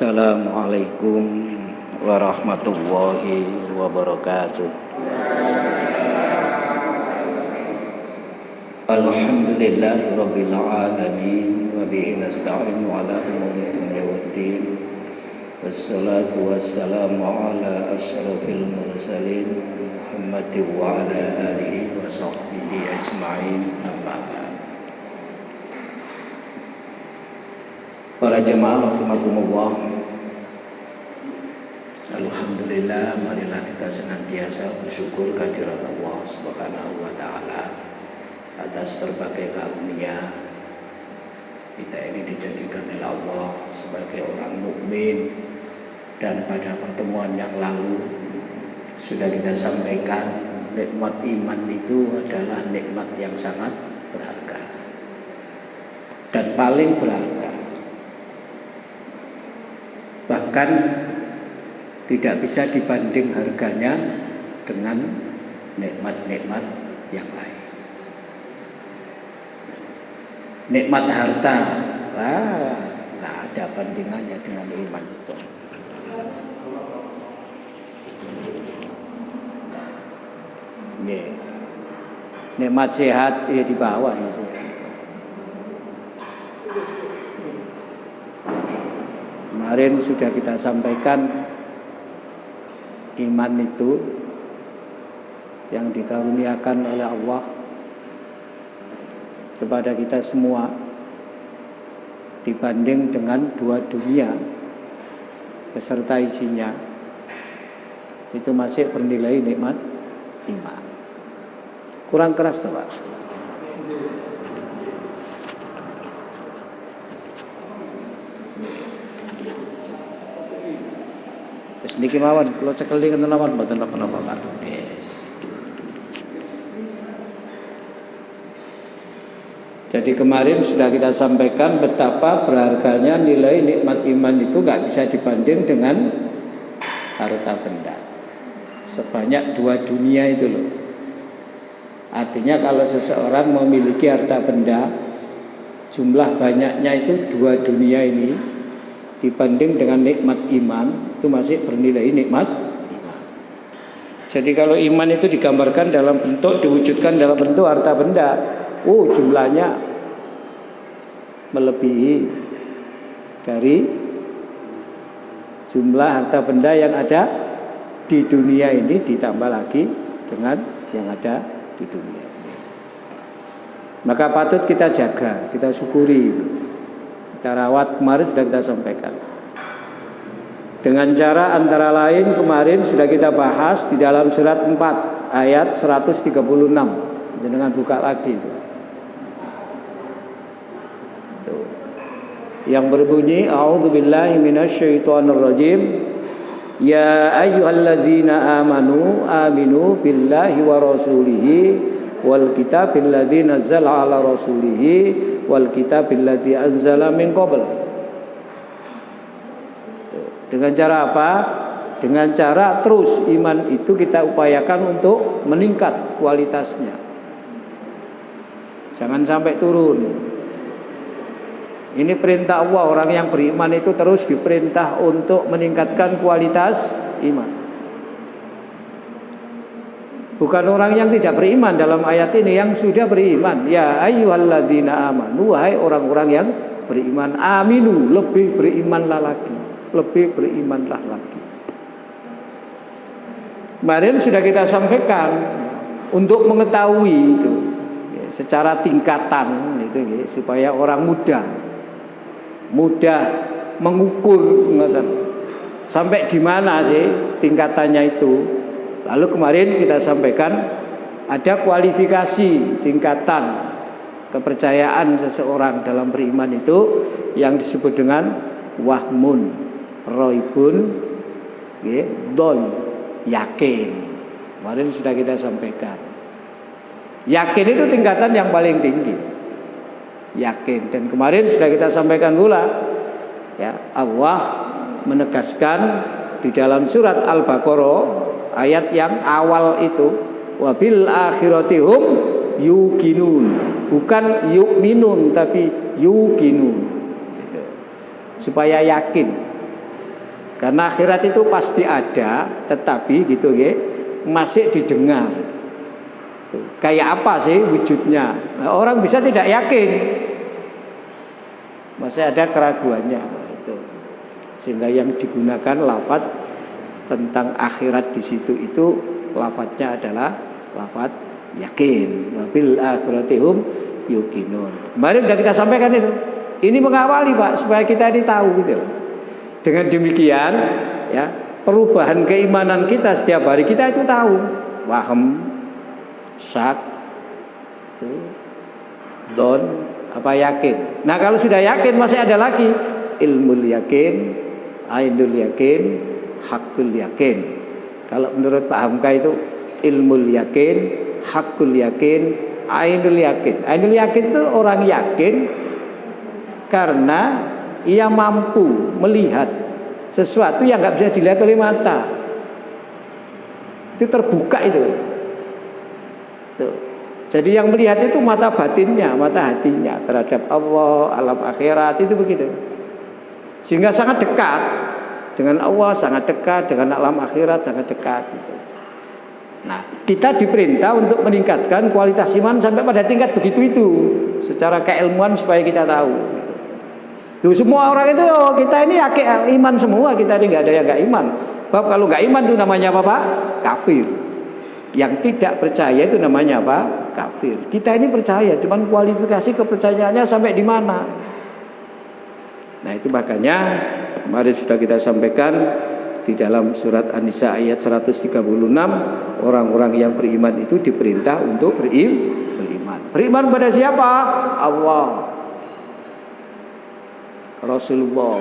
Assalamualaikum warahmatullahi wabarakatuh. Alhamdulillahi rabbil alamin wa bihi nasta'inu ala umuri dunya waddin. Wassalatu wassalamu ala asyrafil mursalin Muhammadin wa ala alihi wa sahbihi ajma'in, amma ba'd. Para jemaah rahimakumullah, alhamdulillah, marilah kita senantiasa bersyukur kehadirat Allah Subhanahu wa taala atas berbagai karunia. Kita ini dijadikan oleh Allah sebagai orang mukmin, dan pada pertemuan yang lalu sudah kita sampaikan nikmat iman itu adalah nikmat yang sangat berharga dan paling berharga. Bahkan tidak bisa dibanding harganya dengan nikmat-nikmat yang lain. Nikmat harta, nggak ada bandingannya dengan iman itu. Nikmat sehat ya di bawah maksudnya. Kemarin sudah kita sampaikan iman itu yang dikaruniakan oleh Allah kepada kita semua dibanding dengan dua dunia beserta isinya, itu masih bernilai nikmat iman. Kurang keras tuh Pak. Sedikit mawon, kalau cekeli ngeten mawon mboten napa-napa Pak. Yes. Jadi kemarin sudah kita sampaikan betapa berharganya nilai nikmat iman itu gak bisa dibanding dengan harta benda. Sebanyak dua dunia itu loh. Artinya kalau seseorang memiliki harta benda, jumlah banyaknya itu dua dunia ini dibanding dengan nikmat iman, itu masih bernilai nikmat iman. Jadi kalau iman itu digambarkan dalam bentuk, diwujudkan dalam bentuk harta benda, jumlahnya melebihi dari jumlah harta benda yang ada di dunia ini, ditambah lagi dengan yang ada di dunia ini. Maka patut kita jaga, kita syukuri itu. Kita rawat, kemarin sudah kita sampaikan. Dengan cara antara lain kemarin sudah kita bahas di dalam surat 4 ayat 136. Jangan buka lagi itu. Yang berbunyi a'udzubillahi minasyaitonirrajim. Ya ayyuhalladzina aminu billahi wa rasulihi wal kitabil ladzi nazzala ala rasulihi wal kitabil ladzi anzala min qabl. Dengan cara apa? Dengan cara terus iman itu kita upayakan untuk meningkat kualitasnya. Jangan sampai turun. Ini perintah Allah, orang yang beriman itu terus diperintah untuk meningkatkan kualitas iman. Bukan orang yang tidak beriman dalam ayat ini, yang sudah beriman. Ya ayyuhalladzina amanu, wahai orang-orang yang beriman, aminu, lebih berimanlah lagi, lebih berimanlah lagi. Kemarin sudah kita sampaikan untuk mengetahui itu secara tingkatan itu supaya orang mudah mengukur sampai di mana sih tingkatannya itu. Lalu kemarin kita sampaikan ada kualifikasi tingkatan kepercayaan seseorang dalam beriman itu yang disebut dengan wahmun, roibun, don, yakin. Kemarin sudah kita sampaikan. Yakin itu tingkatan yang paling tinggi. Yakin. Dan kemarin sudah kita sampaikan pula, ya, Allah menegaskan di dalam surat Al-Baqarah ayat yang awal itu, wabil akhiratihum yuqinun, bukan yu'minun tapi yuqinun, gitu. Supaya yakin. Karena akhirat itu pasti ada, tetapi gitu ya, masih didengar. Kayak apa sih wujudnya? Nah, orang bisa tidak yakin, masih ada keraguannya itu. Sehingga yang digunakan lafaz tentang akhirat di situ itu lafaznya adalah lafaz yakin. Wabil akhiratihum yuqinun. Kemarin sudah kita sampaikan itu. Ini mengawali Pak supaya kita ini tahu gitu. Dengan demikian ya, perubahan keimanan kita setiap hari kita itu tahu. Waham, syak, don, apa yakin. Nah kalau sudah yakin masih ada lagi ilmul yakin, ainul yakin, hakul yakin. Kalau menurut Pak Hamka itu ilmul yakin, hakul yakin, ainul yakin. Ainul yakin itu orang yakin karena ia mampu melihat sesuatu yang nggak bisa dilihat oleh mata. Itu terbuka itu. Tuh. Jadi yang melihat itu mata batinnya, mata hatinya terhadap Allah, alam akhirat itu begitu. Sehingga sangat dekat dengan Allah, sangat dekat dengan alam akhirat, sangat dekat. Gitu. Nah, kita diperintah untuk meningkatkan kualitas iman sampai pada tingkat begitu itu, secara keilmuan supaya kita tahu. Duh, semua orang itu kita ini iman semua, kita ini nggak ada yang nggak iman. Sebab kalau nggak iman itu namanya apa Pak? Kafir. Yang tidak percaya itu namanya apa? Kafir. Kita ini percaya, cuman kualifikasi kepercayaannya sampai di mana. Nah itu makanya kemarin sudah kita sampaikan di dalam surat An-Nisa ayat 136, orang-orang yang beriman itu diperintah untuk beriman. Beriman pada siapa? Allah, Rasulullah,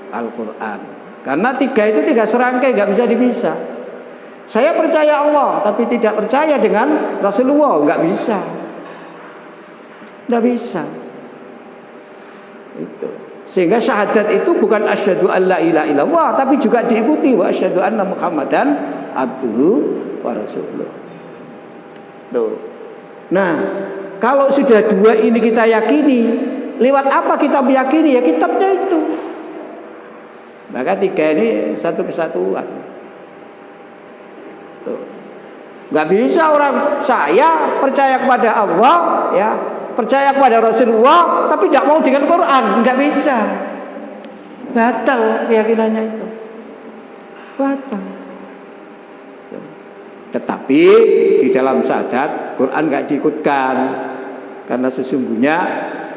Al-Quran. Karena tiga serangkai, nggak bisa dipisah. Saya percaya Allah, tapi tidak percaya dengan Rasulullah, nggak bisa. Nggak bisa. Itu. Sehingga syahadat itu bukan asyhadu an la ilaha illallah, tapi juga diikuti wa asyhadu anna Muhammadan abduhu wa rasuluh. Tuh. Nah, kalau sudah dua ini kita yakini, lewat apa kita meyakini? Ya kitabnya itu. Maka tiga ini satu kesatuan. Tuh. Gak bisa orang saya percaya kepada Allah, ya, percaya kepada Rasulullah, tapi tidak mau dengan Quran, nggak bisa. Batal keyakinannya itu. Batal. Tuh. Tetapi di dalam syahadat Quran nggak diikutkan, karena sesungguhnya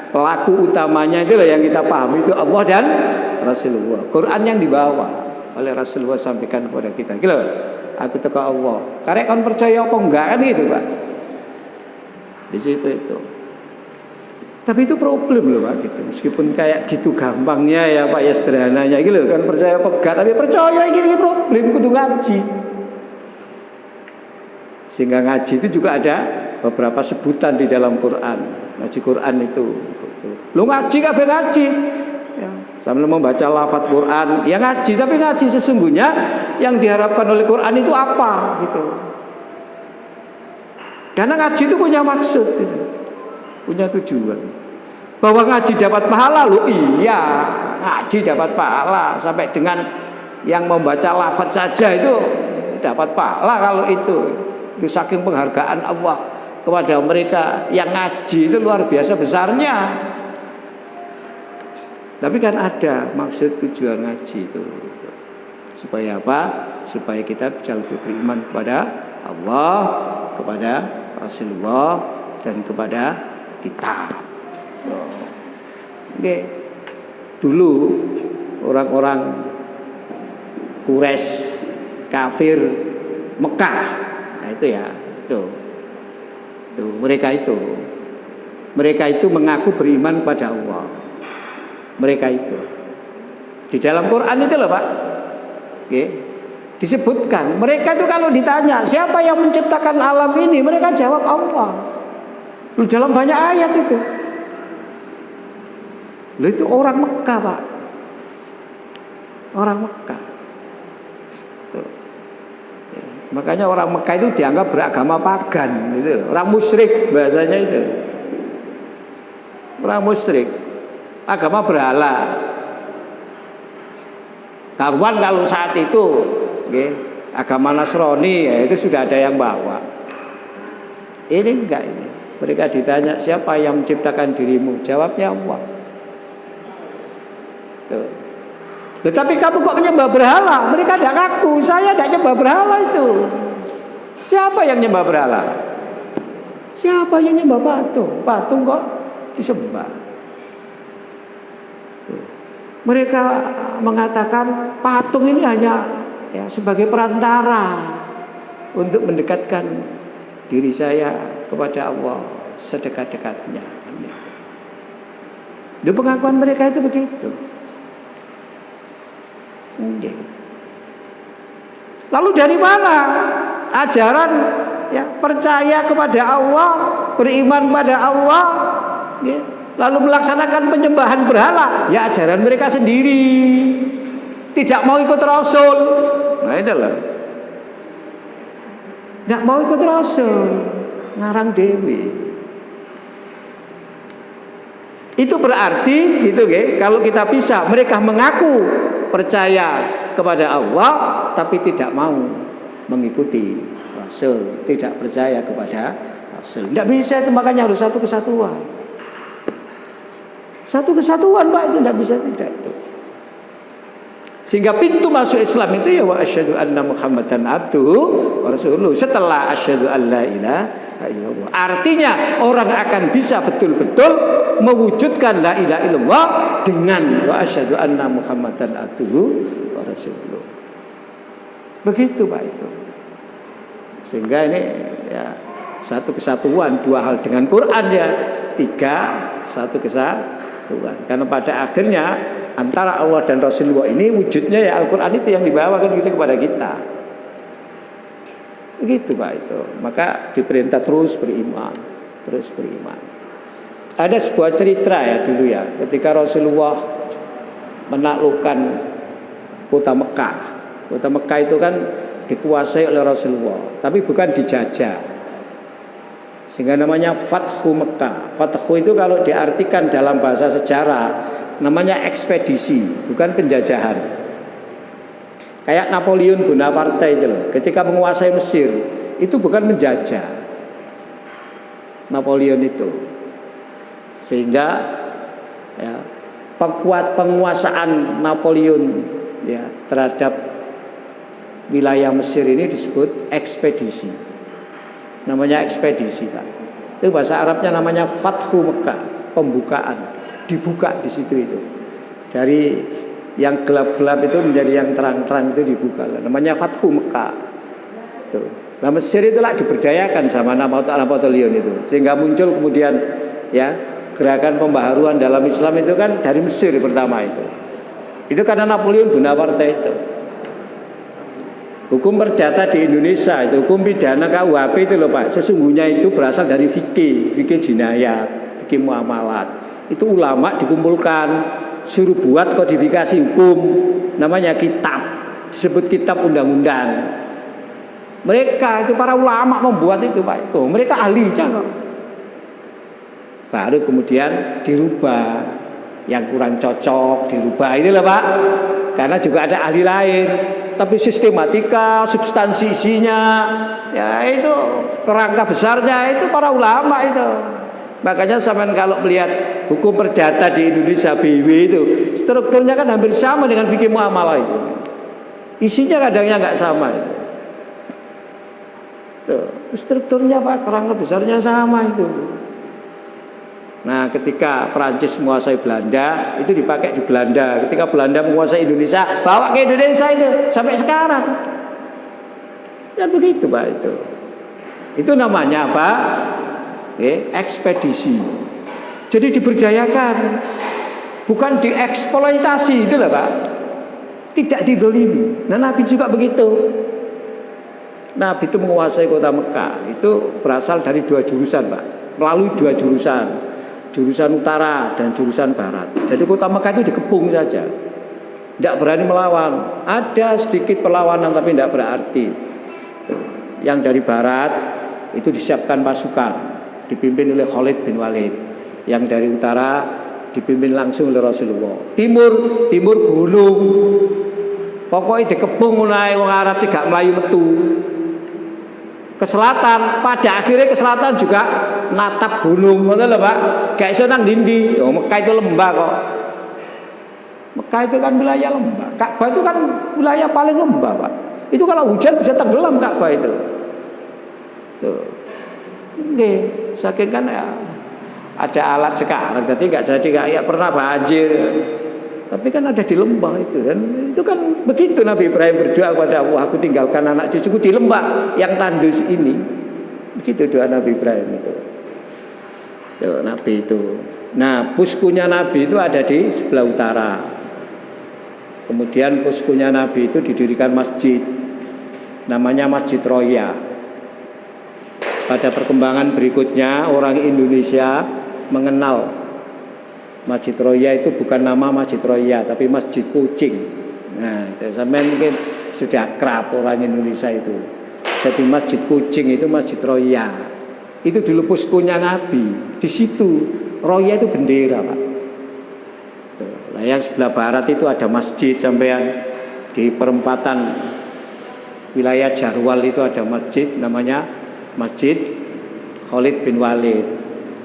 pelaku utamanya itu yang kita pahami itu Allah dan Rasulullah. Quran yang dibawa oleh Rasulullah sampaikan kepada kita. Gitu. Aku teka Allah. Karek kon percaya apa enggak kan gitu, Pak. Di situ itu. Tapi itu problem loh Pak gitu. Meskipun kayak gitu gampangnya ya Pak, ya sederhananya gitu kan, percaya apa enggak, tapi percaya ini problem kudu ngaji. Sehingga ngaji itu juga ada beberapa sebutan di dalam Quran. Ngaji Quran itu. Lu ngaji kabeh ngaji. Ya, sambil membaca lafaz Quran, ya ngaji, tapi ngaji sesungguhnya yang diharapkan oleh Quran itu apa gitu. Karena ngaji itu punya maksud gitu. Punya tujuan. Bahwa ngaji dapat pahala, loh iya, ngaji dapat pahala sampai dengan yang membaca lafaz saja itu dapat pahala kalau itu saking penghargaan Allah kepada mereka yang ngaji itu luar biasa besarnya. Tapi kan ada maksud tujuan ngaji itu. Supaya apa? Supaya kita bisa lebih beriman kepada Allah, kepada Rasulullah, dan kepada kita. Oke. Dulu orang-orang Quraisy kafir Mekah, nah itu ya, tuh mereka itu mengaku beriman pada Allah. Mereka itu di dalam Quran itu loh Pak, oke, disebutkan mereka itu kalau ditanya siapa yang menciptakan alam ini, mereka jawab Allah. Lu dalam banyak ayat itu. Lu itu orang Mekah Pak, orang Mekah. Tuh. Ya. Makanya orang Mekah itu dianggap beragama pagan, gitu. Orang musyrik bahasanya itu, orang musyrik. Agama berhala. Karuan kalau saat itu agama Nasrani ya itu sudah ada yang bawa. Ini enggak ini. Mereka ditanya siapa yang menciptakan dirimu? Jawabnya Allah. Tuh. Tetapi kamu kok menyembah berhala? Mereka tidak ngaku. Saya tidak nyembah berhala itu. Siapa yang nyembah berhala? Siapa yang nyembah patung? Patung kok disembah. Mereka mengatakan patung ini hanya sebagai perantara untuk mendekatkan diri saya kepada Allah sedekat-dekatnya. Itu pengakuan mereka itu begitu. Lalu dari mana ajaran percaya kepada Allah, beriman pada Allah, lalu melaksanakan penyembahan berhala? Ya ajaran mereka sendiri. Tidak mau ikut Rasul. Nah itulah. Tidak mau ikut Rasul, ngarang dewi. Itu berarti gitu kalau kita bisa, mereka mengaku percaya kepada Allah tapi tidak mau mengikuti Rasul, tidak percaya kepada Rasul. Tidak bisa itu, makanya harus satu kesatuan. Satu kesatuan Pak, itu tidak bisa tidak itu. Sehingga pintu masuk Islam itu ya wa asyhadu anna Muhammadan abduhu wa rasuluh. Setelah asyhadu an la ilaha illallah. Artinya orang akan bisa betul-betul mewujudkan la ilaha illallah dengan wa asyhadu anna Muhammadan abduhu wa rasuluh. Begitu Pak itu. Sehingga ini ya satu kesatuan, dua hal dengan Quran ya, tiga satu kesatuan. Karena pada akhirnya antara Allah dan Rasulullah ini wujudnya ya Al-Quran itu yang dibawakan gitu kepada kita. Begitu Pak itu. Maka diperintah terus beriman. Terus beriman. Ada sebuah cerita ya dulu ya, ketika Rasulullah menaklukkan kota Mekah. Kota Mekah itu kan dikuasai oleh Rasulullah, tapi bukan dijajah. Sehingga namanya Fathu Mekah. Fathu itu kalau diartikan dalam bahasa sejarah namanya ekspedisi, bukan penjajahan. Kayak Napoleon Bonaparte itu loh, ketika menguasai Mesir itu bukan menjajah Napoleon itu. Sehingga ya, penguasaan Napoleon ya terhadap wilayah Mesir ini disebut ekspedisi. Namanya ekspedisi Pak. Itu bahasa Arabnya namanya Fathu Mekah, pembukaan. Dibuka di situ itu. Dari yang gelap-gelap itu menjadi yang terang-terang itu dibuka. Namanya Fathu Mekah. Tuh. Nah Mesir itulah diberdayakan sama Napoleon itu. Sehingga muncul kemudian ya gerakan pembaharuan dalam Islam itu kan dari Mesir pertama itu. Itu karena Napoleon Bonaparte itu. Hukum perdata di Indonesia itu, hukum pidana KUHP itu loh Pak, sesungguhnya itu berasal dari fikih jinayat, fikih muamalat. Itu ulama dikumpulkan, suruh buat kodifikasi hukum, namanya kitab, disebut kitab undang-undang. Mereka itu para ulama membuat itu Pak, itu mereka ahlinya kok. Baru kemudian dirubah, yang kurang cocok dirubah itu loh Pak, karena juga ada ahli lain. Tapi sistematika, substansi isinya, ya itu kerangka besarnya itu para ulama itu. Makanya sampean kalau melihat hukum perdata di Indonesia BW itu strukturnya kan hampir sama dengan fikih muamalah itu. Isinya kadangnya nggak sama itu. Tuh, strukturnya Pak, kerangka besarnya sama itu. Nah, ketika Perancis menguasai Belanda, itu dipakai di Belanda. Ketika Belanda menguasai Indonesia, bawa ke Indonesia itu sampai sekarang. Kan begitu Pak itu. Itu namanya apa? Ekspedisi. Jadi diberdayakan, bukan dieksploitasi, itu lah Pak. Tidak didolimi. Nah Nabi juga begitu. Nabi itu menguasai kota Mekah. Itu berasal dari dua jurusan Pak. Melalui dua jurusan. Jurusan utara dan jurusan barat. Jadi kota Mekah itu dikepung saja. Tidak berani melawan. Ada sedikit perlawanan tapi tidak berarti. Yang dari barat itu disiapkan pasukan, dipimpin oleh Khalid bin Walid. Yang dari utara dipimpin langsung oleh Rasulullah. Timur gunung. Pokoknya dikepung mulai wong Arab gak melayu metu. Ke selatan, pada akhirnya ke selatan juga natap gunung, ngono lho Pak. Gak iso nang dindi. Oh, Mekah itu lembah kok. Mekah itu kan wilayah lembah. Ka'bah itu kan wilayah paling lembah, Pak. Itu kalau hujan bisa tenggelam Ka'bah itu. Tuh. Nggih, saking kan ya ada alat sekarang, jadi nggak jadi kayak pernah banjir. Tapi kan ada di lembah itu, dan itu kan begitu Nabi Ibrahim berdoa kepada Allah, aku tinggalkan anak cucuku di lembah yang tandus ini. Begitu doa Nabi Ibrahim itu. Tuh, Nabi itu. Nah, puskunya Nabi itu ada di sebelah utara. Kemudian puskunya Nabi itu didirikan masjid, namanya Masjid Roya. Pada perkembangan berikutnya orang Indonesia mengenal Masjid Roya itu bukan nama Masjid Roya, tapi Masjid Kucing. Nah, sampai mungkin sudah akrab orang Indonesia itu. Jadi Masjid Kucing itu Masjid Roya. Itu dulu puskunya Nabi. Di situ Roya itu bendera, Pak. Nah, yang sebelah barat itu ada masjid sampean di perempatan wilayah Jarwal itu ada masjid namanya Masjid Khalid bin Walid.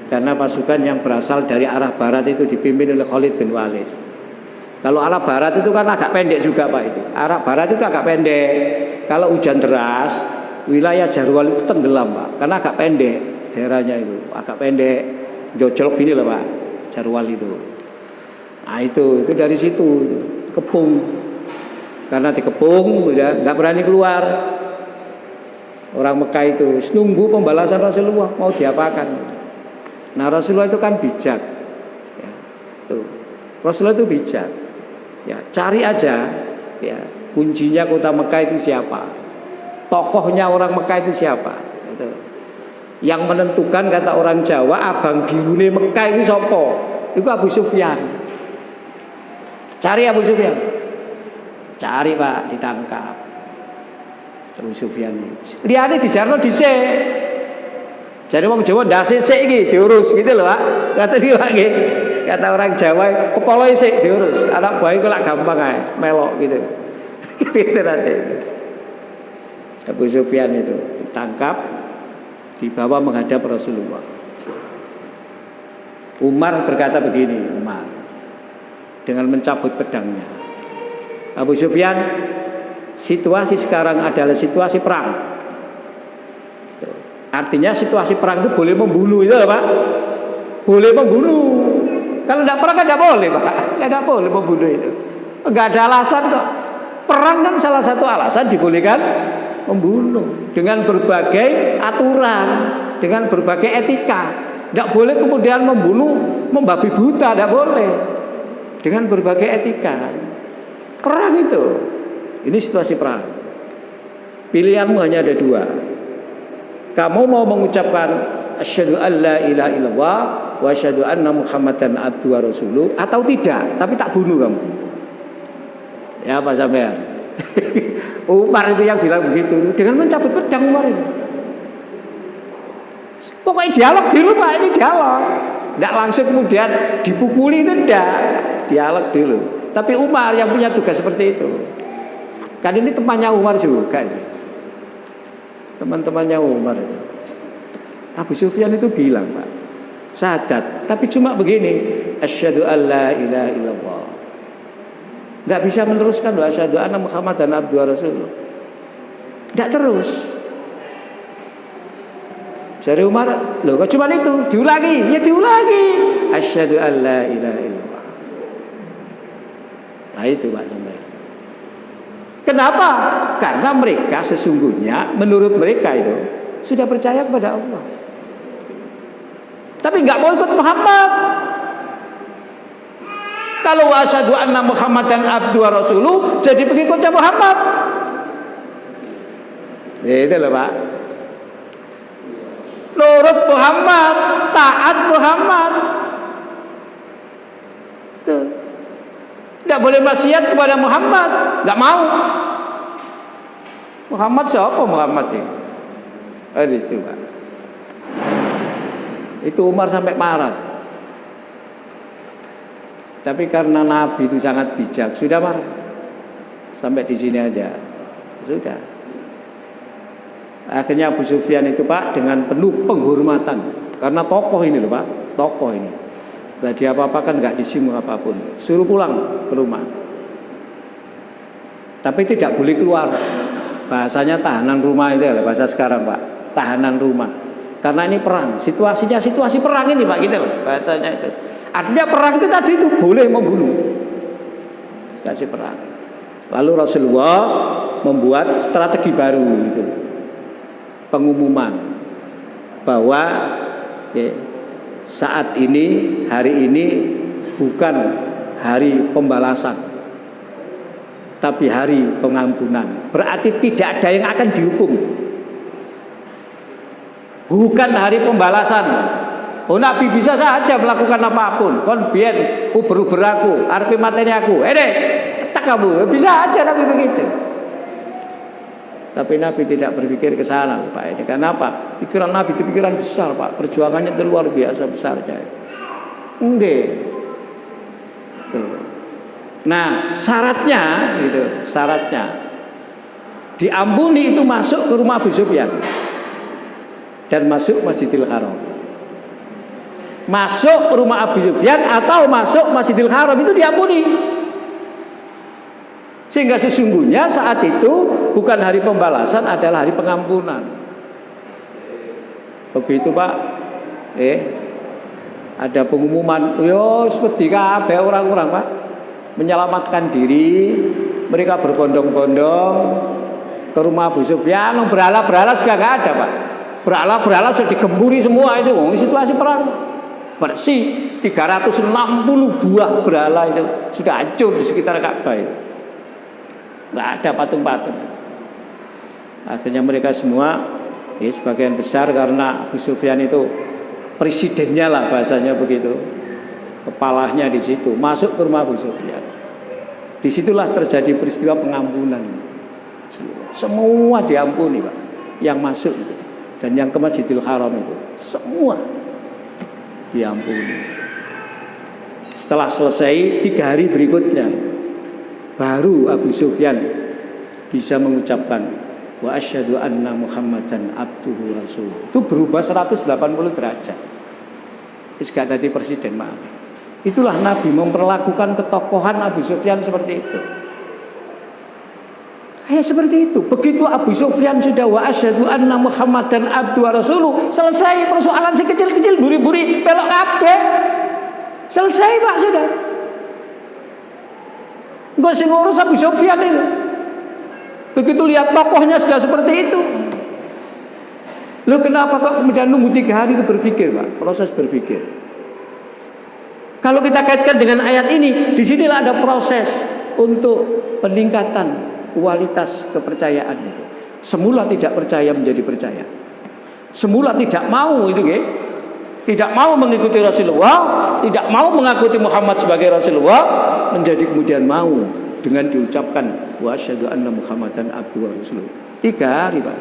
Karena pasukan yang berasal dari arah barat itu dipimpin oleh Khalid bin Walid. Kalau arah barat itu kan agak pendek juga Pak itu. Arah barat itu agak pendek. Kalau hujan deras, wilayah Jarwal itu tenggelam Pak. Karena agak pendek daerahnya itu, agak pendek. Jojol gini loh Pak, Jarwal itu. Nah itu dari situ kepung. Karena dikepung udah nggak berani keluar. Orang Mekah itu nunggu pembalasan Rasulullah mau diapakan. Nah Rasulullah itu kan bijak ya, tuh. Rasulullah itu bijak ya, cari aja ya, kuncinya kota Mekah itu siapa, tokohnya orang Mekah itu siapa gitu. Yang menentukan kata orang Jawa abang birune Mekah ini sopo, itu Abu Sufyan. Cari Abu Sufyan, cari Pak, ditangkap Abu Sufyan ini. Liane dijarno dhisik. Jadi wong Jawa ndak sik iki diurus gitu loh, Pak. Kata dia nggih. Kata orang Jawa, kepala sik diurus. Anak buah iku lak gampang ae, melok gitu. Gitu nanti. Abu Sufyan itu ditangkap, dibawa menghadap Rasulullah. Umar berkata begini, Umar dengan mencabut pedangnya. Abu Sufyan, situasi sekarang adalah situasi perang. Artinya situasi perang itu boleh membunuh itu Pak. Boleh membunuh. Kalau tidak perang kan tidak boleh Pak. Tidak boleh membunuh itu. Enggak ada alasan kok. Perang kan salah satu alasan dibolehkan membunuh dengan berbagai aturan, dengan berbagai etika. Tidak boleh kemudian membunuh, membabi buta, tidak boleh. Dengan berbagai etika. Perang itu. Ini situasi perang. Pilihanmu hanya ada dua. Kamu mau mengucapkan asyhadu alla ilaha illallah wa asyhadu anna muhammadan abduhu wa rasuluh atau tidak, tapi tak bunuh kamu. Ya Pak sampean. Umar itu yang bilang begitu dengan mencabut pedang Umar itu. Pokoknya dialog dulu Pak, ini dialog. Enggak langsung kemudian dipukuli itu enggak. Dialog dulu. Tapi Umar yang punya tugas seperti itu. Kan ini temannya Umar juga ini. Teman-temannya Umar itu. Abu Sufyan itu bilang Pak, syahadat, tapi cuma begini, asyhadu alla ilaha illallah. Enggak bisa meneruskan wa asyhadu anna muhammadan abduhu wa rasuluh. Enggak terus. Jadi Umar, loh kok cuma itu, diulangi, ya diulangi. Asyhadu alla ilaha illallah. Nah itu Pak sampai. Kenapa? Karena mereka sesungguhnya menurut mereka itu sudah percaya kepada Allah. Tapi nggak mau ikut Muhammad. Kalau asyhadu anna Muhammadan abduhu wa rasuluh jadi pengikutnya Muhammad. Itu loh Pak. Nurut Muhammad, taat Muhammad. Tuh. Tidak boleh maksiat kepada Muhammad, nggak mau. Muhammad siapa Muhammad ini? Itu Pak. Itu Umar sampai marah. Tapi karena Nabi itu sangat bijak, sudah marah. sampai di sini aja. Sudah. Akhirnya Abu Sufyan itu Pak dengan penuh penghormatan, karena tokoh ini loh Pak, tokoh ini. Tadi apa-apa kan nggak disinggung apapun, suruh pulang ke rumah. Tapi tidak boleh keluar. Bahasanya tahanan rumah itu ya, bahasa sekarang Pak, tahanan rumah. Karena ini perang, situasinya situasi perang ini Pak, gitu loh bahasanya itu. Artinya perang itu tadi itu boleh membunuh. Situasi perang. Lalu Rasulullah membuat strategi baru gitu. Pengumuman bahwa saat ini, hari ini bukan hari pembalasan, tapi hari pengampunan. Berarti tidak ada yang akan dihukum. Bukan hari pembalasan. Oh, Nabi bisa saja melakukan apapun. Kon biyen uber-uber aku, arep mateni aku. Tak kamu, bisa aja Nabi begitu. Tapi Nabi tidak berpikir ke sana Pak ini. Karena apa? Pikiran Nabi itu pikiran besar Pak. Perjuangannya itu luar biasa besarnya. Enggak. Nah syaratnya gitu, syaratnya diampuni itu masuk ke rumah Abu Sufyan dan masuk Masjidil Haram. Masuk ke rumah Abu Sufyan atau masuk Masjidil Haram itu diampuni. Sehingga sesungguhnya saat itu bukan hari pembalasan, adalah hari pengampunan. Begitu Pak. Ada pengumuman, yo wedi kabeh orang-orang Pak menyelamatkan diri. Mereka berbondong-bondong ke rumah Abu Sufyan. Berhala-berhala sudah enggak ada Pak. Berhala-berhala sudah digemburi semua itu. Situasi perang bersih. 360 buah berhala itu sudah hancur di sekitar Ka'bah itu. Nggak ada patung-patung. Akhirnya mereka semua, sebagian besar karena Abu Sufyan itu presidennya lah bahasanya begitu, kepalanya di situ, masuk ke rumah Abu Sufyan. Disitulah terjadi peristiwa pengampunan. Semua diampuni Pak, yang masuk itu dan yang ke Masjidil Haram itu semua diampuni. Setelah selesai 3 hari berikutnya, baru Abu Sufyan bisa mengucapkan wa asyhadu anna Muhammadan abduhu rasuluh. Itu berubah 180 derajat. Wis gak dadi presiden, maaf. Itulah Nabi memperlakukan ketokohan Abu Sufyan seperti itu. Kayak seperti itu. Begitu Abu Sufyan sudah wa asyhadu anna Muhammadan abduhu rasuluh, selesai persoalan si kecil-kecil buri-buri pelok kabeh. Selesai Pak sudah. Enggak sing ngurus Abu Sufyan itu. Begitu lihat tokohnya sudah seperti itu. Loh kenapa kok kemudian nunggu 3 hari itu berpikir Pak? Proses berpikir. Kalau kita kaitkan dengan ayat ini, disinilah ada proses untuk peningkatan kualitas kepercayaan itu. Semula tidak percaya menjadi percaya. Semula tidak mau itu tidak mau mengikuti Rasulullah, tidak mau mengikuti Muhammad sebagai Rasulullah, menjadi kemudian mau dengan diucapkan wa asyhadu anna Muhammadan abduhu wa rasuluh. 3 hari Pak.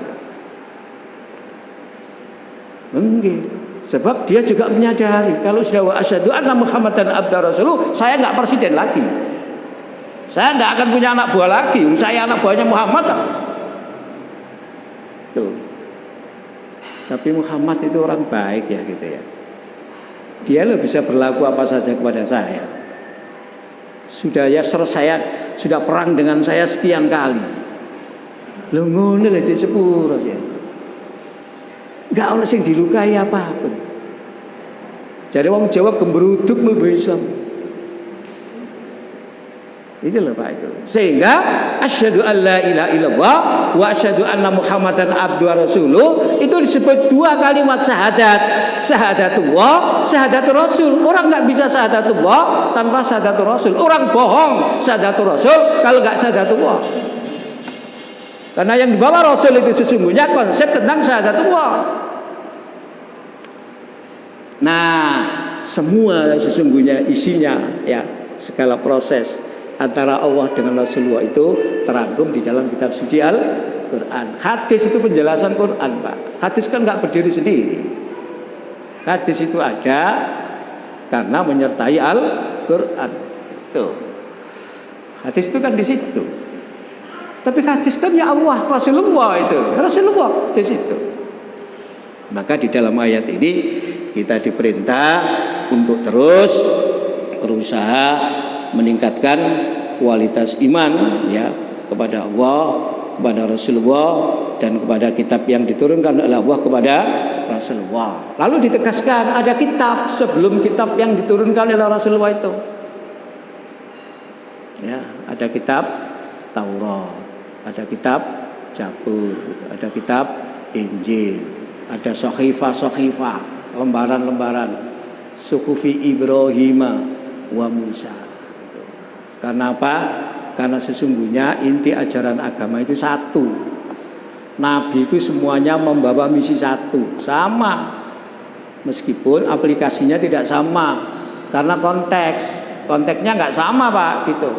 Enggak. Sebab dia juga menyadari kalau sudah wa asyhadu anna Muhammadan abduhu wa rasuluh, saya enggak presiden lagi. Saya enggak akan punya anak buah lagi. Saya anak buahnya Muhammad. Tuh. Tapi Muhammad itu orang baik ya gitu ya. Dia lo bisa berlaku apa saja kepada saya. Sudah ya saya sudah perang dengan saya sekian kali. Lo ngono lho di sepuro sih. Enggak ono sing dilukai apapun. Jadi wong Jawa gembruduk mlebu Islam. Itu loh Pak itu. Sehingga asyhadu an la ilaha illallah wa asyhadu anna Muhammadan abduhu wa rasuluh itu disebut 2 kalimat syahadat. Syahadatullah, syahadatul rasul. Orang enggak bisa syahadatullah tanpa syahadatul rasul. Orang bohong syahadatul rasul kalau enggak syahadatullah. Karena yang dibawa rasul itu sesungguhnya konsep tentang syahadatullah. Nah, semua sesungguhnya isinya ya segala proses antara Allah dengan Rasulullah itu terangkum di dalam kitab suci Al-Quran. Hadis itu penjelasan Quran Pak. Hadis kan nggak berdiri sendiri. Hadis itu ada karena menyertai Al-Quran. Tuh. Hadis itu kan di situ. Tapi hadis kan ya Allah, Rasulullah itu. Rasulullah di situ. Maka di dalam ayat ini kita diperintah untuk terus berusaha meningkatkan kualitas iman ya kepada Allah, kepada Rasulullah dan kepada kitab yang diturunkan oleh Allah kepada Rasulullah. Lalu ditegaskan ada kitab sebelum kitab yang diturunkan oleh Rasulullah itu. Ya, ada kitab Taurat, ada kitab Zabur, ada kitab Injil, ada sohifah, lembaran-lembaran, suhufi Ibrahim wa Musa. Karena apa? Karena sesungguhnya inti ajaran agama itu satu. Nabi itu semuanya membawa misi satu, sama. Meskipun aplikasinya tidak sama, karena konteksnya nggak sama Pak, gitu.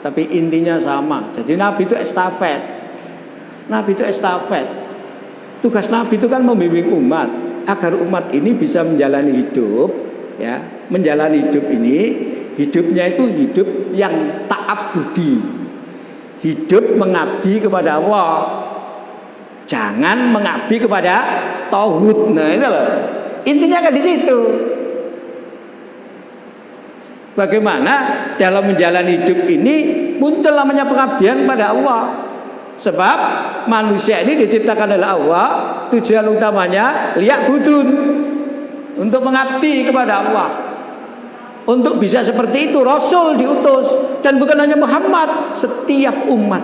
Tapi intinya sama. Jadi Nabi itu estafet. Tugas Nabi itu kan membimbing umat agar umat ini bisa menjalani hidup, ya, menjalani hidup ini. Hidupnya itu hidup yang ta'abbudi, hidup mengabdi kepada Allah, jangan mengabdi kepada tauhid. Nah itu loh, intinya kan di situ. Bagaimana dalam menjalani hidup ini muncul namanya pengabdian pada Allah. Sebab manusia ini diciptakan oleh Allah, tujuan utamanya liya'budun, untuk mengabdi kepada Allah. Untuk bisa seperti itu Rasul diutus. Dan bukan hanya Muhammad, setiap umat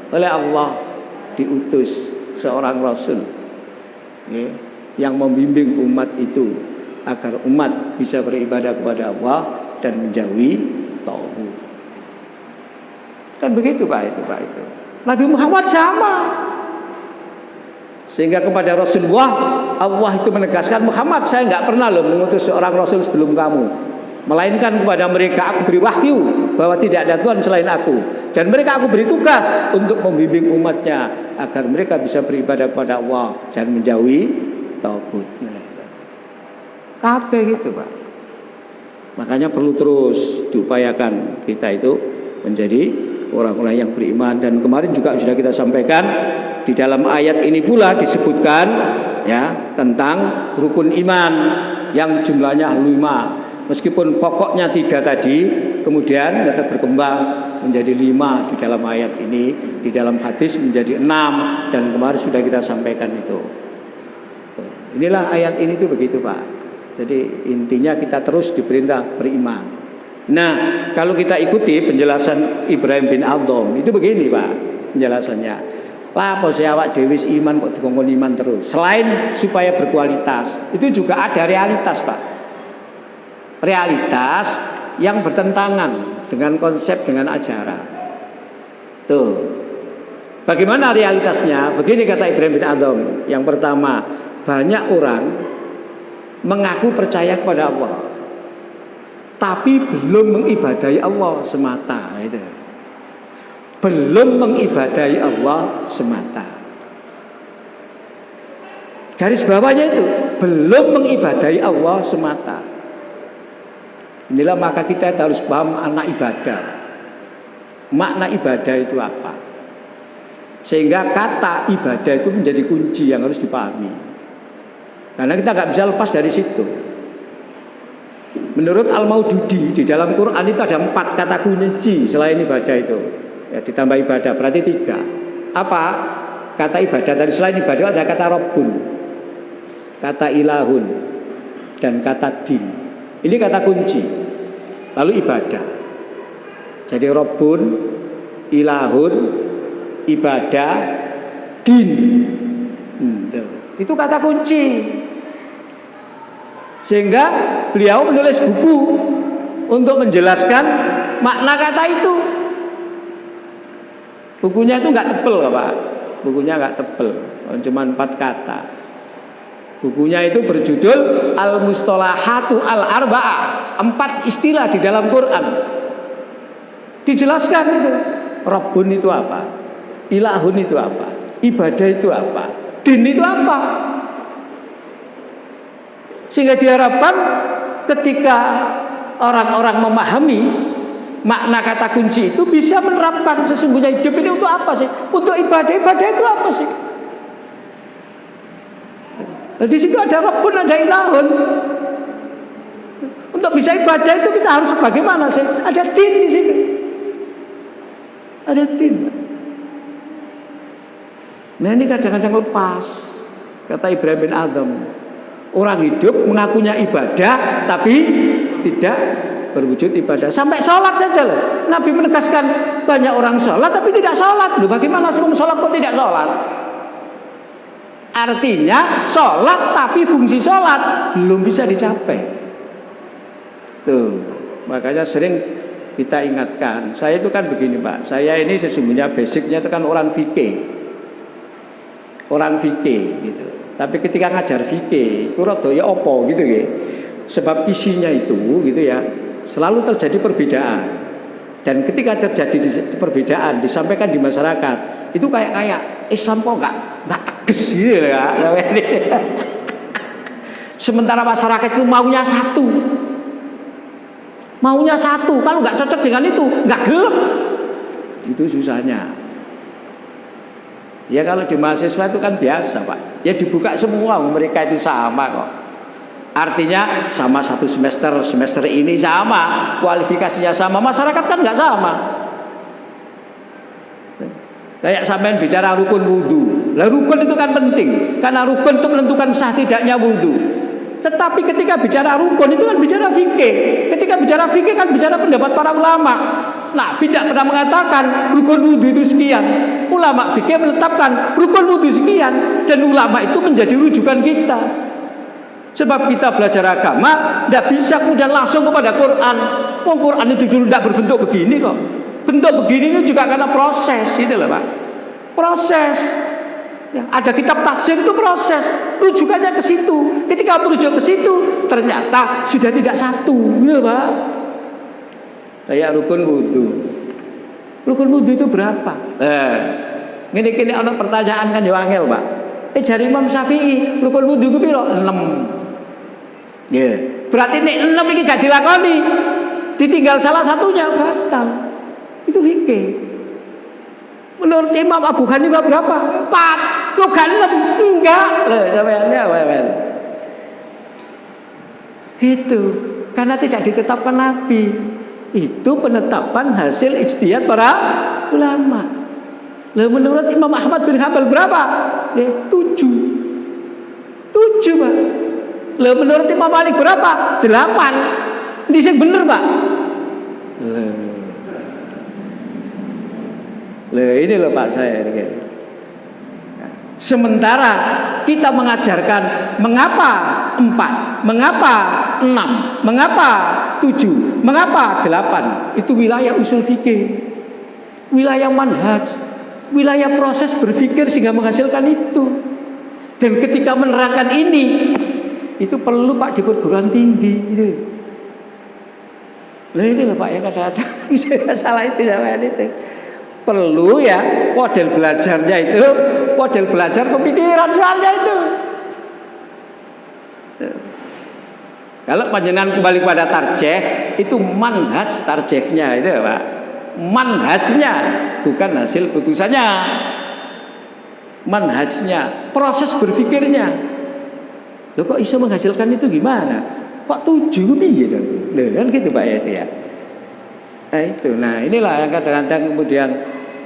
oleh Allah diutus seorang Rasul, ya, yang membimbing umat itu agar umat bisa beribadah kepada Allah dan menjauhi tauhid. Kan begitu Pak itu. Nabi Muhammad sama. Sehingga kepada Rasulullah Allah itu menegaskan, Muhammad, saya nggak pernah loh mengutus seorang Rasul sebelum kamu, melainkan kepada mereka aku beri wahyu bahwa tidak ada Tuhan selain aku, dan mereka aku beri tugas untuk membimbing umatnya agar mereka bisa beribadah kepada Allah dan menjauhi tauhid. Kabeh gitu Pak. Makanya perlu terus diupayakan kita itu menjadi orang-orang yang beriman. Dan kemarin juga sudah kita sampaikan di dalam ayat ini pula disebutkan ya tentang rukun iman yang jumlahnya 5. Meskipun pokoknya 3 tadi, kemudian tetap berkembang menjadi 5 di dalam ayat ini, di dalam hadis menjadi 6, dan kemarin sudah kita sampaikan itu. Inilah ayat ini tuh begitu Pak. Jadi intinya kita terus diperintah beriman. Nah, kalau kita ikuti penjelasan Ibrahim bin Adham itu begini Pak penjelasannya. Lah apa sih awak dhewe iman kok dikongkon iman terus? Selain supaya berkualitas, itu juga ada realitas Pak. Realitas yang bertentangan dengan konsep, dengan ajaran. Tuh. Bagaimana realitasnya? Begini kata Ibrahim bin Adham. Yang pertama, banyak orang mengaku percaya kepada Allah, tapi belum mengibadahi Allah semata. Itu. Belum mengibadahi Allah semata. Garis bawahnya itu belum mengibadahi Allah semata. Inilah maka kita harus paham makna ibadah. Makna ibadah itu apa? Sehingga kata ibadah itu menjadi kunci yang harus dipahami. Karena kita nggak bisa lepas dari situ. Menurut Al-Maududi di dalam Quran itu ada 4 kata kunci selain ibadah itu. Ya, ditambah ibadah berarti 3. Apa? Kata ibadah tadi selain ibadah ada kata Rabbun, kata ilahun, dan kata din. Ini kata kunci. Lalu ibadah. Jadi Rabbun, ilahun, ibadah, din. Itu kata kunci. Sehingga beliau menulis buku untuk menjelaskan makna kata itu. Bukunya itu nggak tebel Pak. Bukunya nggak tebel, cuma 4 kata. Bukunya itu berjudul Al-Mustalahatu Al-Arba'ah, 4 istilah di dalam Quran. Dijelaskan itu. Rabbun itu apa? Ilahun itu apa? Ibadah itu apa? Din itu apa? Sehingga diharapkan ketika orang-orang memahami makna kata kunci itu bisa menerapkan sesungguhnya hidup ini untuk apa sih? Untuk ibadah. Ibadah itu apa sih? Nah, di situ ada Rabbun, ada Ilahun. Untuk bisa ibadah itu kita harus bagaimana sih? Ada din di situ. Ada din. Nah ini kadang-kadang lepas. Kata Ibrahim bin Adham, orang hidup mengakunya ibadah tapi tidak berwujud ibadah. Sampai sholat saja loh. Nabi menegaskan banyak orang sholat tapi tidak sholat. Loh, bagaimana sebelum sholat kok tidak sholat? Artinya sholat tapi fungsi sholat belum bisa dicapai. Tuh, makanya sering kita ingatkan. Saya itu kan begini Pak, saya ini sesungguhnya basicnya itu kan orang fikih. Orang fikih gitu. Tapi ketika ngajar fikih, itu rada ya opo gitu ya. Sebab isinya itu gitu ya, selalu terjadi perbedaan. Dan ketika terjadi perbedaan disampaikan di masyarakat, itu kayak Islam kok enggak tegas gitu ya. Sementara masyarakat itu maunya satu. Maunya satu, kalau nggak cocok dengan itu, nggak gelap. Itu susahnya. Ya kalau di mahasiswa itu kan biasa Pak. Ya dibuka semua, mereka itu sama kok. Artinya sama satu semester ini sama, kualifikasinya sama. Masyarakat kan nggak sama. Kayak sampean bicara rukun wudu. Lah rukun itu kan penting, karena rukun itu menentukan sah tidaknya wudu. Tetapi ketika bicara rukun itu kan bicara fikih. Ketika bicara fikih kan bicara pendapat para ulama. Nah, tidak pernah mengatakan rukun wudu itu sekian. Ulama fikih menetapkan rukun wudu sekian, dan ulama itu menjadi rujukan kita. Sebab kita belajar agama tidak bisa kemudian langsung kepada Quran. Quran itu dulu tidak berbentuk begini kok. Bentuk begini ini juga karena proses, gitu loh Pak. Proses. Ya, ada kitab tafsir itu proses, rujukannya ke situ. Ketika merujuk ke situ, ternyata sudah tidak satu, gitu Pak. Kayak rukun wudu. Rukun wudu itu berapa? Gini ada pertanyaan kan ya angel Pak. Dari Imam Syafi'i, rukun wudu itu piro? 6. Yeah. Berarti nek 6 ini gak dilakoni, ditinggal salah satunya batal. Itu fikih. Menurut Imam Abu Hanifah berapa? 4. Lo gak 6? Enggak. Loh, sampeannya wewen. Itu karena tidak ditetapkan Nabi. Itu penetapan hasil ijtihad para ulama. Loh, menurut Imam Ahmad bin Hanbal berapa? 7. 7 Pak. Loh, menurut Imam Malik berapa? 8. Ini sing bener Pak. Loh, ini loh Pak saya ini. Sementara kita mengajarkan mengapa 4, mengapa 6, mengapa 7, mengapa 8. Itu wilayah usul fikih, wilayah manhaj, wilayah proses berpikir sehingga menghasilkan itu. Dan ketika menerangkan ini, itu perlu Pak di perguruan tinggi gitu. Nah ini loh Pak yang kadang-kadang saya salah itu sama itu. Perlu ya model belajarnya itu, model belajar pemikiran soalnya itu. Kalau panjenengan kembali pada tarjeh, itu manhaj tarjehnya itu ya Pak. Manhajnya bukan hasil putusannya. Manhajnya, proses berpikirnya. Loh kok bisa menghasilkan itu gimana? Kok 7 piye dong? Loh kan gitu Pak ya itu ya. Nah itu, nah inilah yang kadang-kadang kemudian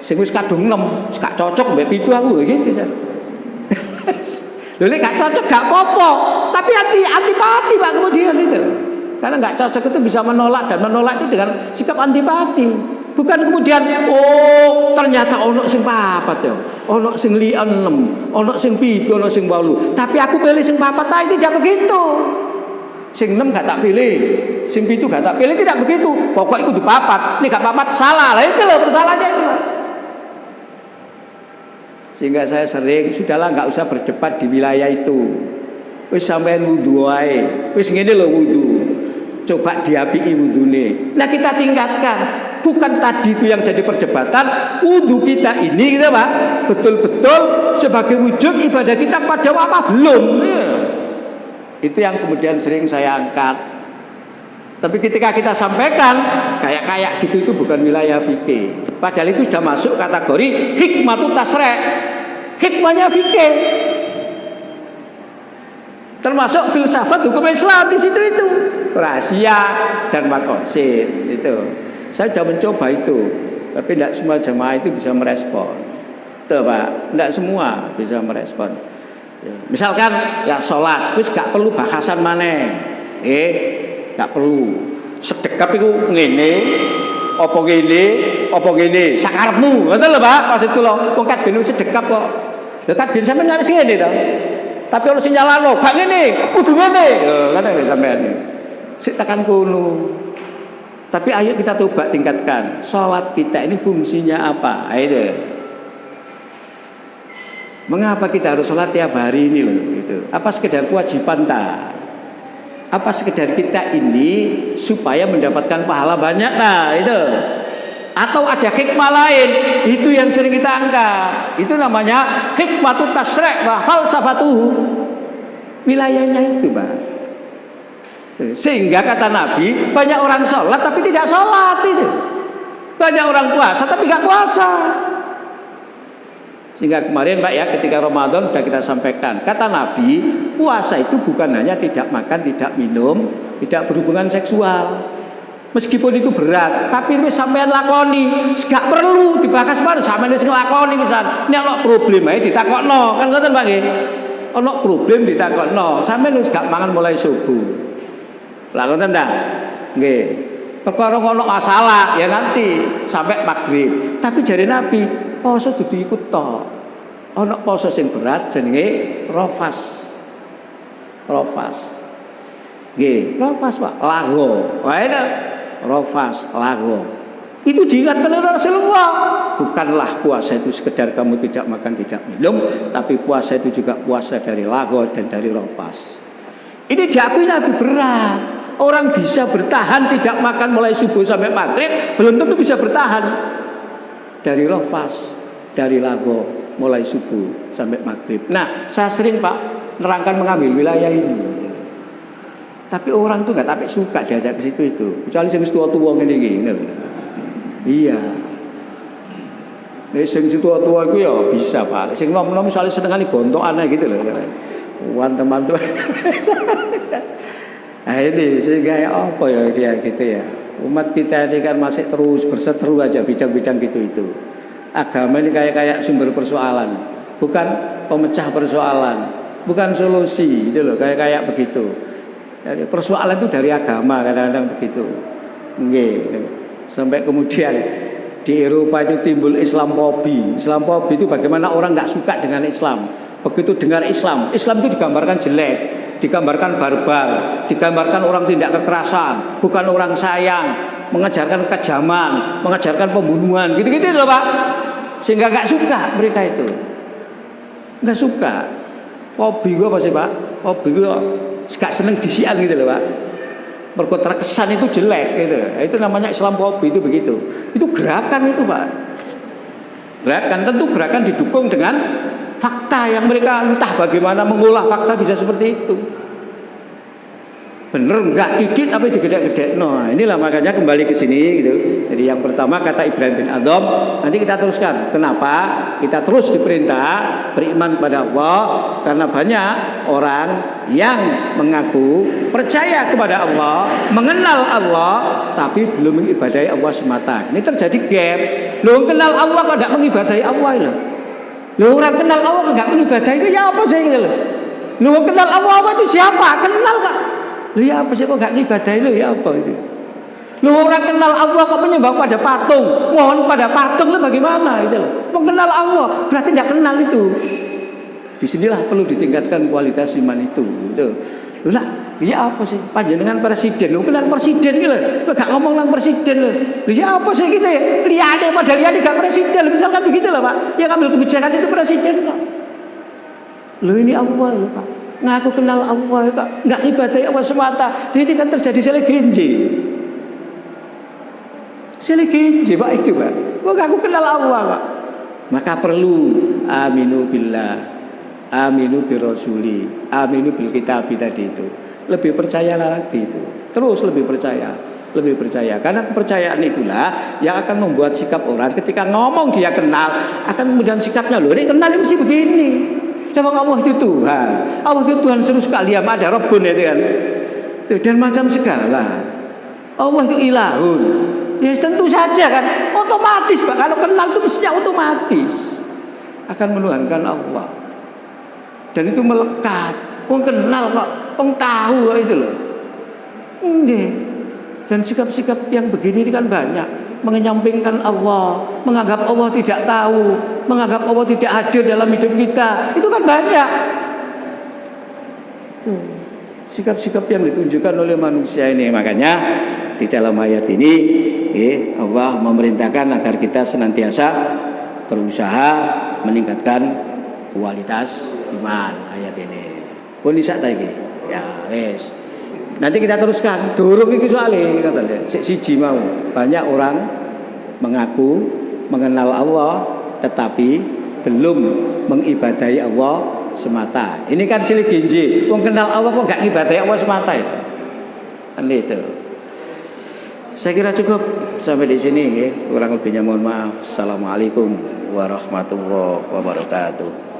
sing wis kadung 6, gak cocok mbek 7 aku iki. Lho nek gak cocok gak apa-apa, tapi antipati Pak kemudian itu. Karena gak cocok itu bisa menolak, dan menolak itu dengan sikap antipati. Bukan kemudian ternyata ono sing 4 ya, ono sing 6, ono sing 7, ono sing 8. Tapi aku pilih sing 4 tidak begitu. Sing 6 gak tak pilih, sing 7 gak tak pilih, tidak begitu. Pokok itu di 4, ini gak 4 salah. Lah itu loh bersalahnya itu. Sehingga saya sering sudahlah nggak usah berdebat di wilayah itu. Wis sampean wudu wae. Wis ngene lho wudu. Coba diapiki wudune. Nah kita tingkatkan. Bukan tadi itu yang jadi perdebatan. Wudu kita ini gitu Pak, betul-betul sebagai wujud ibadah kita pada apa belum? Itu yang kemudian sering saya angkat. Tapi ketika kita sampaikan kayak gitu itu bukan wilayah fikih. Padahal itu sudah masuk kategori hikmatu tasrek. Hikmahnya fikih. Termasuk filsafat hukum Islam di situ itu. Rahasia dan maqasid itu. Saya sudah mencoba itu. Tapi tidak semua jemaah itu bisa merespon. Tuh Pak, tidak semua bisa merespon. Misalkan ya sholat, wis gak perlu bahasan maneh. Gak perlu. Sedekap itu ngene, apa ngene, sakarepmu. Ngoten lho Pak, maksud kula. Wong kadene sedekap kok. Lha kadene sampeyan nyaris ngene to. Tapi kalau sinyalano, gak ngene, kudu ngene. Lho, kan sampeyan. Sik tekan kono. Tapi ayo kita coba tingkatkan. Salat kita ini fungsinya apa? Ayo. Mengapa kita harus sholat tiap hari ini loh? Gitu. Apa sekedar kewajiban tak? Apa sekedar kita ini supaya mendapatkan pahala banyak tak? Itu. Atau ada hikmah lain? Itu yang sering kita angkat. Itu namanya hikmatut tasrek wa falsafatuhu. Wilayahnya itu, Pak. Sehingga kata Nabi, banyak orang sholat tapi tidak sholat itu. Banyak orang puasa tapi tidak puasa. Sehingga kemarin Pak ya, ketika Ramadan sudah kita sampaikan, kata Nabi, puasa itu bukan hanya tidak makan, tidak minum, tidak berhubungan seksual. Meskipun itu berat, tapi itu sampean lakoni, gak perlu dibahas mana, sampean wis nglakoni misal. Nek ana problem ae ditakokno, kan ngoten Pak nggih. Ana problem ditakokno, sampean wis gak mangan mulai subuh. Lah ngoten ta? Nggih. Perkara ono masalah ya nanti sampai maghrib. Tapi jare Nabi, poso dudu ikut tok. Ana poso sing berat jenenge rofas. Rofas. Nggih, rofas Pak, lago. Wah itu rofas, lago. Itu diingatkan oleh Rasulullah. Bukanlah puasa itu sekedar kamu tidak makan, tidak minum, tapi puasa itu juga puasa dari lago dan dari rofas. Ini diakui Nabi berat. Orang bisa bertahan tidak makan mulai subuh sampai maghrib, belum tentu bisa bertahan dari rofas, dari lago mulai subuh sampai maghrib. Nah, saya sering Pak nerangkan mengambil wilayah ini. Tapi orang tuh nggak tapi suka diajak ke situ itu. Kecuali sing tua-tua ngene iki. Iya. Nek sing tua-tua iku ya bisa Pak. Sing nom-nom soalnya senengane gontokan gitu loh. Wan teman-teman. Nah ini sehingga apa ya dia gitu ya. Umat kita ini kan masih terus berseteru aja bidang-bidang gitu itu. Agama ini kayak sumber persoalan, bukan pemecah persoalan, bukan solusi gitu loh, kayak begitu. Jadi persoalan itu dari agama kadang-kadang begitu. Nggih. Sampai kemudian di Eropa itu timbul Islamophobia. Islamophobia itu bagaimana orang nggak suka dengan Islam. Begitu dengar Islam itu digambarkan jelek, digambarkan barbar, digambarkan orang tindak kekerasan, bukan orang sayang, mengajarkan kekejaman, mengajarkan pembunuhan, gitu-gitu loh Pak. Sehingga nggak suka mereka itu, nggak suka. Hobi gue apa sih Pak? Hobi gue gak seneng disian gitu loh Pak. Mergo terkesan itu jelek gitu. Itu namanya Islamophobia itu begitu. Itu gerakan itu Pak. Gerakan tentu gerakan didukung dengan fakta yang mereka entah bagaimana mengolah fakta bisa seperti itu. Bener enggak dikit apa digedek-gedek. Nah, inilah makanya kembali ke sini gitu. Jadi yang pertama kata Ibrahim bin Adham, nanti kita teruskan. Kenapa? Kita terus diperintah beriman pada Allah karena banyak orang yang mengaku percaya kepada Allah, mengenal Allah tapi belum mengibadahi Allah semata. Ini terjadi gap. Loh, kenal Allah kok enggak mengibadahi Allah loh. Loh, orang kenal Allah enggak mengibadahi itu ya apa sih gitu loh. Loh, kenal Allah itu siapa? Kenal kok. Loh ya apa sih kok gak ngibadahi lo ya apa itu? Loh orang kenal Allah kok menyembah pada patung, mohon pada patung lo bagaimana itu loh? Mengenal Allah berarti tidak kenal itu. Disinilah perlu ditingkatkan kualitas iman itu. Gitu. Loh lah, ya apa sih? Panjenengan presiden, lo kenal presiden gitu loh? Gak ngomong lang presiden loh. Loh ya apa sih gitu ya? Liane padahal liane gak presiden, misalkan begitu loh Pak. Yang ambil kebijakan itu presiden kok. Loh ini Allah loh Pak. Ngaku kenal Allah kok nggak ibadahi Allah semata. Ini kan terjadi selegenje Pak itu Pak. Wah ngaku kenal Allah Pak. Maka perlu aminu billah, aminu birrasuli, aminu bil kitabi tadi itu. Lebih percayalah lagi itu. Terus lebih percaya, lebih percaya. Karena kepercayaan itulah yang akan membuat sikap orang ketika ngomong dia kenal, akan kemudian sikapnya, loh ini kenal ini mesti begini. Memang Allah itu Tuhan. Allah itu Tuhan seru sekali, yang ada Rabbun itu kan. Dan macam segala. Allah itu ilahun. Ya tentu saja kan, otomatis Pak. Kalau kenal itu mestinya otomatis akan menuhankan Allah. Dan itu melekat. Wong kenal kok, wong tahu kok itu loh. Dan sikap-sikap yang begini ini kan banyak. Mengenyampingkan Allah, menganggap Allah tidak tahu, menganggap Allah tidak hadir dalam hidup kita. Itu kan banyak. Tuh, sikap-sikap yang ditunjukkan oleh manusia ini. Makanya di dalam ayat ini Allah memerintahkan agar kita senantiasa berusaha meningkatkan kualitas iman. Ayat ini pun bisa tadi ya wes. Nanti kita teruskan. Durung iki soalnya katanya siji mau. Banyak orang mengaku mengenal Allah tetapi belum mengibadahi Allah semata. Ini kan silih ginji. Wong kenal Allah kok gak ngibadahi Allah semata itu. Kan itu. Saya kira cukup sampai di sini ya. Kurang lebihnya mohon maaf. Assalamualaikum warahmatullahi wabarakatuh.